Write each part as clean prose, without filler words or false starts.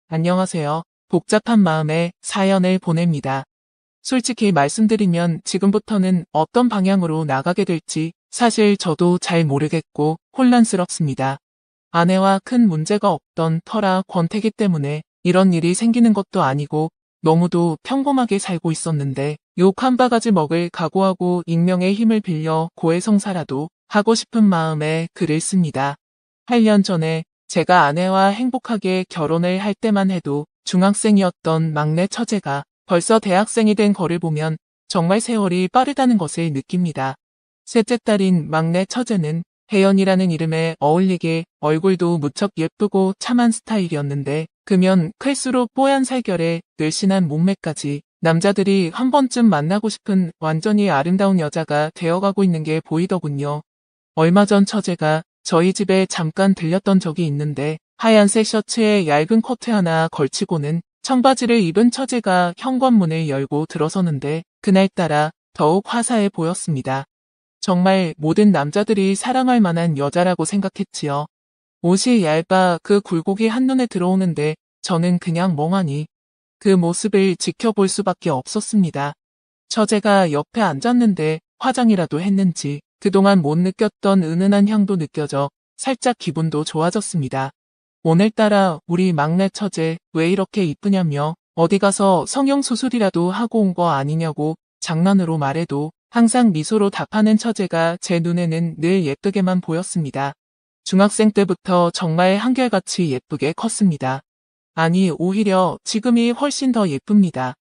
안녕하세요. 복잡한 마음에 사연을 보냅니다. 솔직히 말씀드리면 지금부터는 어떤 방향으로 나가게 될지 사실 저도 잘 모르겠고 혼란스럽습니다. 아내와 큰 문제가 없던 터라 권태기 때문에 이런 일이 생기는 것도 아니고 너무도 평범하게 살고 있었는데 욕 한 바가지 먹을 각오하고 익명의 힘을 빌려 고해성사라도 하고 싶은 마음에 글을 씁니다. 8년 전에 제가 아내와 행복하게 결혼을 할 때만 해도 중학생이었던 막내 처제가 벌써 대학생이 된 거를 보면 정말 세월이 빠르다는 것을 느낍니다. 셋째 딸인 막내 처제는 혜연이라는 이름에 어울리게 얼굴도 무척 예쁘고 참한 스타일이었는데 크면 클수록 뽀얀 살결에 늘씬한 몸매까지 남자들이 한 번쯤 만나고 싶은 완전히 아름다운 여자가 되어가고 있는 게 보이더군요. 얼마 전 처제가 저희 집에 잠깐 들렸던 적이 있는데 하얀색 셔츠에 얇은 코트 하나 걸치고는 청바지를 입은 처제가 현관문을 열고 들어서는데 그날따라 더욱 화사해 보였습니다. 정말 모든 남자들이 사랑할 만한 여자라고 생각했지요. 옷이 얇아 그 굴곡이 한눈에 들어오는데 저는 그냥 멍하니 그 모습을 지켜볼 수밖에 없었습니다. 처제가 옆에 앉았는데 화장이라도 했는지 그동안 못 느꼈던 은은한 향도 느껴져 살짝 기분도 좋아졌습니다. 오늘따라 우리 막내 처제 왜 이렇게 이쁘냐며 어디 가서 성형수술이라도 하고 온 거 아니냐고 장난으로 말해도 항상 미소로 답하는 처제가 제 눈에는 늘 예쁘게만 보였습니다. 중학생 때부터 정말 한결같이 예쁘게 컸습니다. 아니 오히려 지금이 훨씬 더 예쁩니다.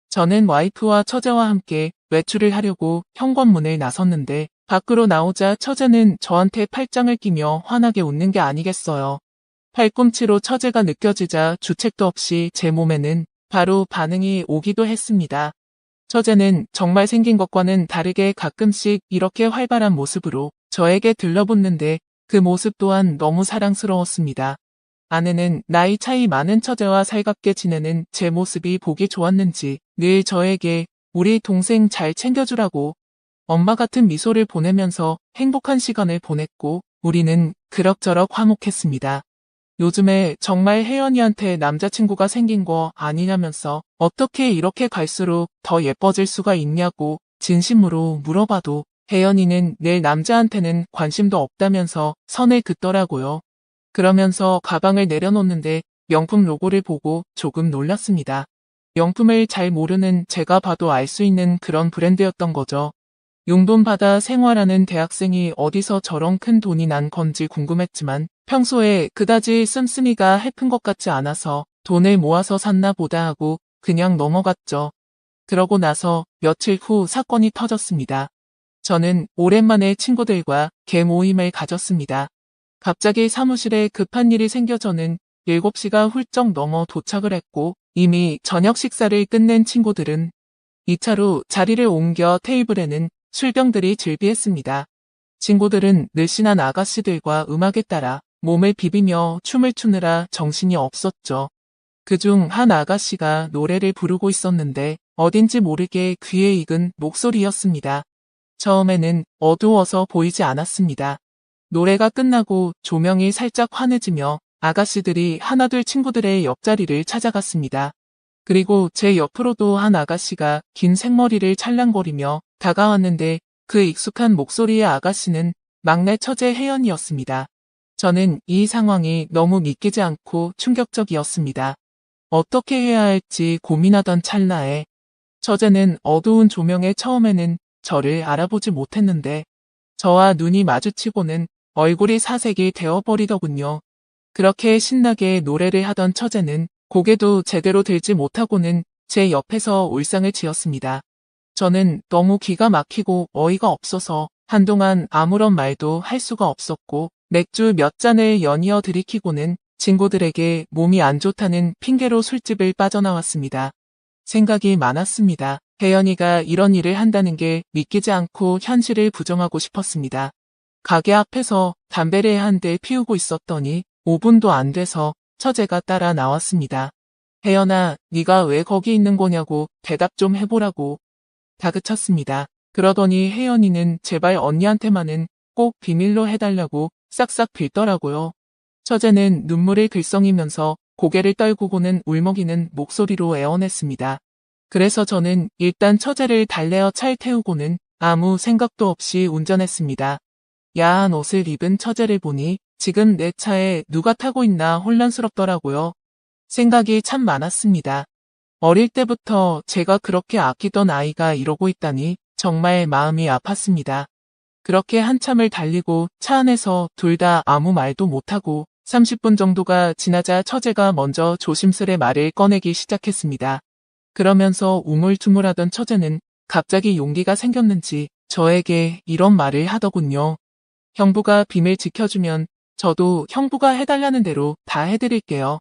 저는 와이프와 처제와 함께 외출을 하려고 현관문을 나섰는데 밖으로 나오자 처제는 저한테 팔짱을 끼며 환하게 웃는 게 아니겠어요. 팔꿈치로 처제가 느껴지자 주책도 없이 제 몸에는 바로 반응이 오기도 했습니다. 처제는 정말 생긴 것과는 다르게 가끔씩 이렇게 활발한 모습으로 저에게 들러붙는데 그 모습 또한 너무 사랑스러웠습니다. 아내는 나이 차이 많은 처제와 살갑게 지내는 제 모습이 보기 좋았는지 늘 저에게 우리 동생 잘 챙겨주라고 엄마 같은 미소를 보내면서 행복한 시간을 보냈고 우리는 그럭저럭 화목했습니다. 요즘에 정말 혜연이한테 남자친구가 생긴 거 아니냐면서 어떻게 이렇게 갈수록 더 예뻐질 수가 있냐고 진심으로 물어봐도 혜연이는 내 남자한테는 관심도 없다면서 선을 긋더라고요. 그러면서 가방을 내려놓는데 명품 로고를 보고 조금 놀랐습니다. 명품을 잘 모르는 제가 봐도 알 수 있는 그런 브랜드였던 거죠. 용돈 받아 생활하는 대학생이 어디서 저런 큰 돈이 난 건지 궁금했지만 평소에 그다지 씀씀이가 해픈 것 같지 않아서 돈을 모아서 샀나 보다 하고 그냥 넘어갔죠. 그러고 나서 며칠 후 사건이 터졌습니다. 저는 오랜만에 친구들과 개모임을 가졌습니다. 갑자기 사무실에 급한 일이 생겨 저는 7시가 훌쩍 넘어 도착을 했고 이미 저녁 식사를 끝낸 친구들은 2차로 자리를 옮겨 테이블에는 술병들이 즐비했습니다. 친구들은 늘씬한 아가씨들과 음악에 따라 몸을 비비며 춤을 추느라 정신이 없었죠. 그중 한 아가씨가 노래를 부르고 있었는데 어딘지 모르게 귀에 익은 목소리였습니다. 처음에는 어두워서 보이지 않았습니다. 노래가 끝나고 조명이 살짝 환해지며 아가씨들이 하나둘 친구들의 옆자리를 찾아갔습니다. 그리고 제 옆으로도 한 아가씨가 긴 생머리를 찰랑거리며 다가왔는데 그 익숙한 목소리의 아가씨는 막내 처제 혜연이었습니다. 저는 이 상황이 너무 믿기지 않고 충격적이었습니다. 어떻게 해야 할지 고민하던 찰나에 처제는 어두운 조명에 처음에는 저를 알아보지 못했는데 저와 눈이 마주치고는 얼굴이 사색이 되어버리더군요. 그렇게 신나게 노래를 하던 처제는 고개도 제대로 들지 못하고는 제 옆에서 울상을 지었습니다. 저는 너무 기가 막히고 어이가 없어서 한동안 아무런 말도 할 수가 없었고 맥주 몇 잔을 연이어 들이키고는 친구들에게 몸이 안 좋다는 핑계로 술집을 빠져나왔습니다. 생각이 많았습니다. 혜연이가 이런 일을 한다는 게 믿기지 않고 현실을 부정하고 싶었습니다. 가게 앞에서 담배를 한 대 피우고 있었더니 5분도 안 돼서 처제가 따라 나왔습니다. 혜연아, 네가 왜 거기 있는 거냐고 대답 좀 해보라고 다그쳤습니다. 그러더니 혜연이는 제발 언니한테만은 꼭 비밀로 해달라고 싹싹 빌더라고요. 처제는 눈물을 글썽이면서 고개를 떨구고는 울먹이는 목소리로 애원했습니다. 그래서 저는 일단 처제를 달래어 차에 태우고는 아무 생각도 없이 운전했습니다. 야한 옷을 입은 처제를 보니 지금 내 차에 누가 타고 있나 혼란스럽더라고요. 생각이 참 많았습니다. 어릴 때부터 제가 그렇게 아끼던 아이가 이러고 있다니 정말 마음이 아팠습니다. 그렇게 한참을 달리고 차 안에서 둘 다 아무 말도 못하고 30분 정도가 지나자 처제가 먼저 조심스레 말을 꺼내기 시작했습니다. 그러면서 우물쭈물하던 처제는 갑자기 용기가 생겼는지 저에게 이런 말을 하더군요. 형부가 비밀 지켜주면 저도 형부가 해달라는 대로 다 해드릴게요.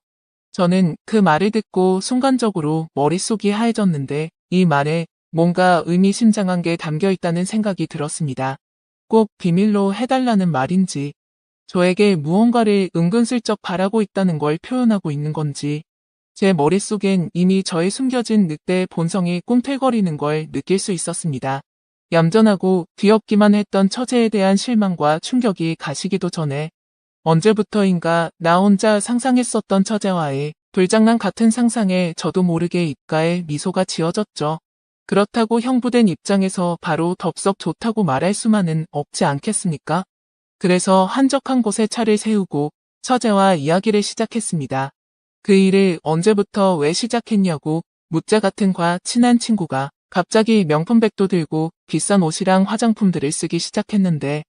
저는 그 말을 듣고 순간적으로 머릿속이 하얘졌는데 이 말에 뭔가 의미심장한 게 담겨 있다는 생각이 들었습니다. 꼭 비밀로 해달라는 말인지, 저에게 무언가를 은근슬쩍 바라고 있다는 걸 표현하고 있는 건지, 제 머릿속엔 이미 저의 숨겨진 늑대의 본성이 꿈틀거리는 걸 느낄 수 있었습니다. 얌전하고 귀엽기만 했던 처제에 대한 실망과 충격이 가시기도 전에 언제부터인가 나 혼자 상상했었던 처제와의 불장난 같은 상상에 저도 모르게 입가에 미소가 지어졌죠. 그렇다고 형부된 입장에서 바로 덥석 좋다고 말할 수만은 없지 않겠습니까? 그래서 한적한 곳에 차를 세우고 처제와 이야기를 시작했습니다. 그 일을 언제부터 왜 시작했냐고 묻자 같은 친한 친구가 갑자기 명품백도 들고 비싼 옷이랑 화장품들을 쓰기 시작했는데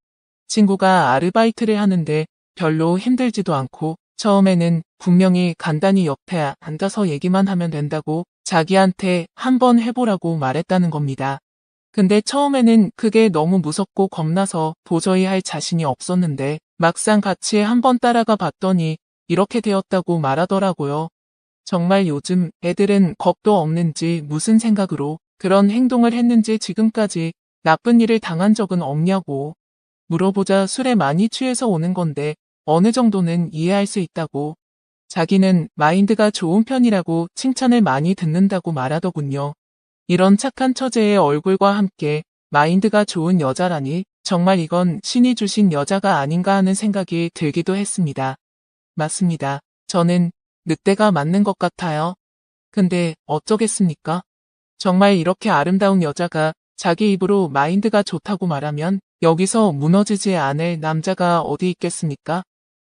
친구가 아르바이트를 하는데 별로 힘들지도 않고 처음에는 분명히 간단히 옆에 앉아서 얘기만 하면 된다고 자기한테 한번 해보라고 말했다는 겁니다. 근데 처음에는 그게 너무 무섭고 겁나서 도저히 할 자신이 없었는데 막상 같이 한번 따라가 봤더니 이렇게 되었다고 말하더라고요. 정말 요즘 애들은 겁도 없는지 무슨 생각으로 그런 행동을 했는지 지금까지 나쁜 일을 당한 적은 없냐고 물어보자 술에 많이 취해서 오는 건데 어느 정도는 이해할 수 있다고 자기는 마인드가 좋은 편이라고 칭찬을 많이 듣는다고 말하더군요. 이런 착한 처제의 얼굴과 함께 마인드가 좋은 여자라니 정말 이건 신이 주신 여자가 아닌가 하는 생각이 들기도 했습니다. 맞습니다. 저는 늑대가 맞는 것 같아요. 근데 어쩌겠습니까? 정말 이렇게 아름다운 여자가 자기 입으로 마인드가 좋다고 말하면 여기서 무너지지 않을 남자가 어디 있겠습니까?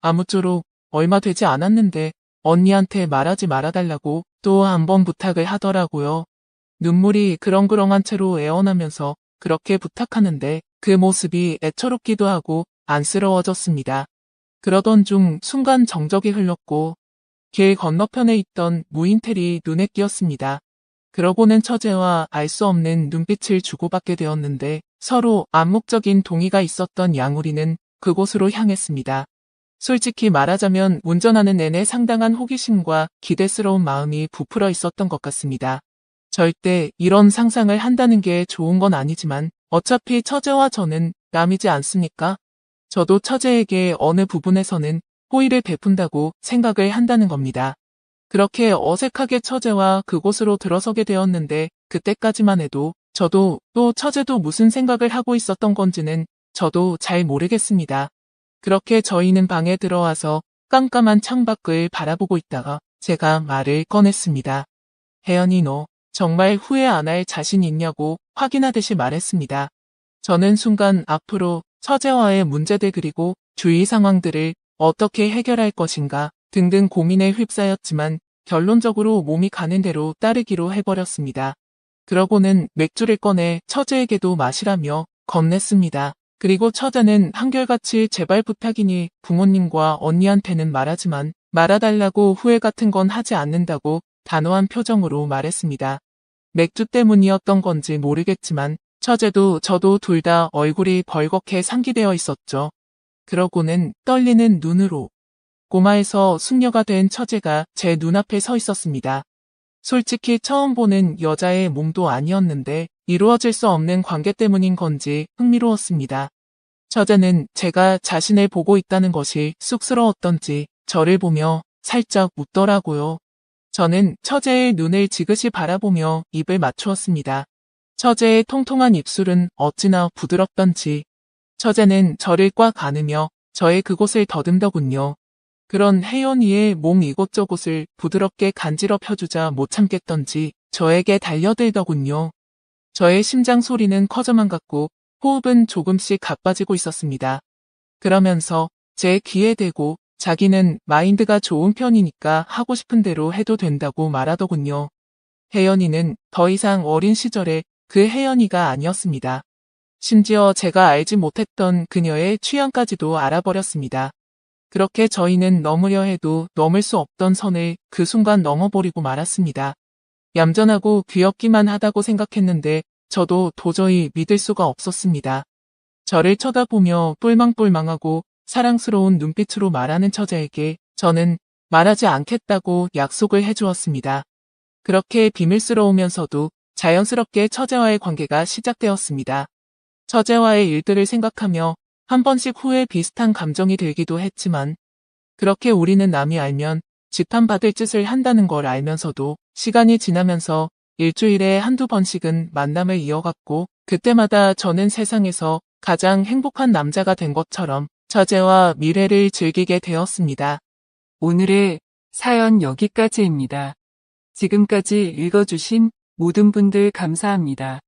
아무쪼록 얼마 되지 않았는데 언니한테 말하지 말아달라고 또 한 번 부탁을 하더라고요. 눈물이 그렁그렁한 채로 애원하면서 그렇게 부탁하는데 그 모습이 애처롭기도 하고 안쓰러워졌습니다. 그러던 중 순간 정적이 흘렀고 길 건너편에 있던 무인텔이 눈에 띄었습니다. 그러고는 처제와 알 수 없는 눈빛을 주고받게 되었는데 서로 암묵적인 동의가 있었던 양우리는 그곳으로 향했습니다. 솔직히 말하자면 운전하는 내내 상당한 호기심과 기대스러운 마음이 부풀어 있었던 것 같습니다. 절대 이런 상상을 한다는 게 좋은 건 아니지만 어차피 처제와 저는 남이지 않습니까? 저도 처제에게 어느 부분에서는 호의를 베푼다고 생각을 한다는 겁니다. 그렇게 어색하게 처제와 그곳으로 들어서게 되었는데 그때까지만 해도 저도 또 처제도 무슨 생각을 하고 있었던 건지는 저도 잘 모르겠습니다. 그렇게 저희는 방에 들어와서 깜깜한 창밖을 바라보고 있다가 제가 말을 꺼냈습니다. 혜연이 너 정말 후회 안 할 자신 있냐고 확인하듯이 말했습니다. 저는 순간 앞으로 처제와의 문제들 그리고 주위 상황들을 어떻게 해결할 것인가 등등 고민에 휩싸였지만 결론적으로 몸이 가는 대로 따르기로 해버렸습니다. 그러고는 맥주를 꺼내 처제에게도 마시라며 건넸습니다. 그리고 처제는 한결같이 제발 부탁이니 부모님과 언니한테는 말하지만 말아달라고 후회 같은 건 하지 않는다고 단호한 표정으로 말했습니다. 맥주 때문이었던 건지 모르겠지만 처제도 저도 둘 다 얼굴이 벌겋게 상기되어 있었죠. 그러고는 떨리는 눈으로 꼬마에서 숙녀가 된 처제가 제 눈앞에 서 있었습니다. 솔직히 처음 보는 여자의 몸도 아니었는데 이루어질 수 없는 관계 때문인 건지 흥미로웠습니다. 처제는 제가 자신을 보고 있다는 것이 쑥스러웠던지 저를 보며 살짝 웃더라고요. 저는 처제의 눈을 지그시 바라보며 입을 맞추었습니다. 처제의 통통한 입술은 어찌나 부드럽던지 처제는 저를 꽉 안으며 저의 그곳을 더듬더군요. 그런 혜연이의 몸 이곳저곳을 부드럽게 간지럽혀주자 못 참겠던지 저에게 달려들더군요. 저의 심장 소리는 커져만 갔고 호흡은 조금씩 가빠지고 있었습니다. 그러면서 제 귀에 대고 자기는 마인드가 좋은 편이니까 하고 싶은 대로 해도 된다고 말하더군요. 혜연이는 더 이상 어린 시절의 그 혜연이가 아니었습니다. 심지어 제가 알지 못했던 그녀의 취향까지도 알아버렸습니다. 그렇게 저희는 넘으려 해도 넘을 수 없던 선을 그 순간 넘어버리고 말았습니다. 얌전하고 귀엽기만 하다고 생각했는데 저도 도저히 믿을 수가 없었습니다. 저를 쳐다보며 뿔망뿔망하고 사랑스러운 눈빛으로 말하는 처제에게 저는 말하지 않겠다고 약속을 해주었습니다. 그렇게 비밀스러우면서도 자연스럽게 처제와의 관계가 시작되었습니다. 처제와의 일들을 생각하며 한 번씩 후회 비슷한 감정이 들기도 했지만 그렇게 우리는 남이 알면 지탄받을 짓을 한다는 걸 알면서도 시간이 지나면서 일주일에 한두 번씩은 만남을 이어갔고 그때마다 저는 세상에서 가장 행복한 남자가 된 것처럼 처제와 미래를 즐기게 되었습니다. 오늘의 사연 여기까지입니다. 지금까지 읽어주신 모든 분들 감사합니다.